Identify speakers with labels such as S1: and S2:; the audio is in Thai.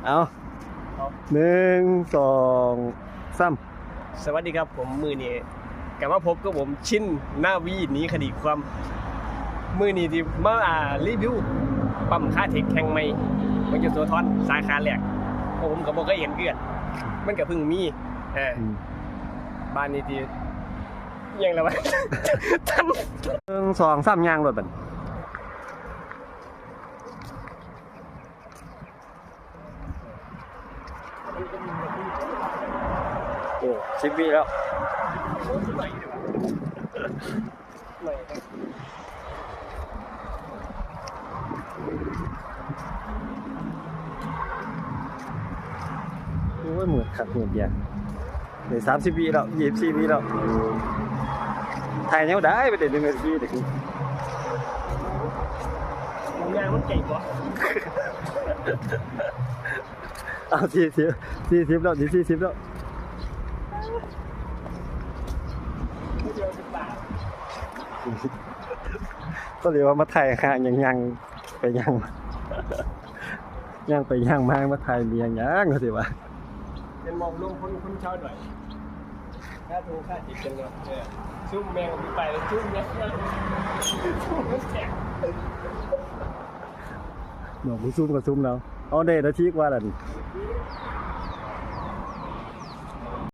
S1: เอา1 2 3
S2: สวัสดีครับผมมือนี้กลับมาพบกับผมชินหน้าวีหนีคดีความมือนี้ที่มารีวิวปั๊มค่าเทคแข่งใหม่มันจะตัวทอนสาขาแรกผมก็บอกก็เห็นเกือนมันก็เพิ่งมีบ้านนี้ที่ยังแล้ววะทัน
S1: 1 2 3ย่างรถบัดโอ้10 วิแล้วโอ้ยเหมือนขัดเหมือนเดียวเดี๋ยว30 วิแล้ว24 วิแล้วถ่ายแนวได้ไปเดี๋ยว1 นาทีเดี๋ยว
S2: งานมันเก่งกว่า
S1: เอา40แล้ว40แล้วก็เรียกว่ามาถ่ายห่างยังไปยังไปยังมาถ่ายเรียงยังก็สิว่า
S2: เป็นมองลงคนเช่าหน่อยค่าทูค่าจิตกันเลยชุ่มแมงไปแล้วชุ่มแมงชุ่มแข็ง
S1: หนอกซุ่มกับซุ่มแล้วเอาเดนาทีกว่าแล้วนี่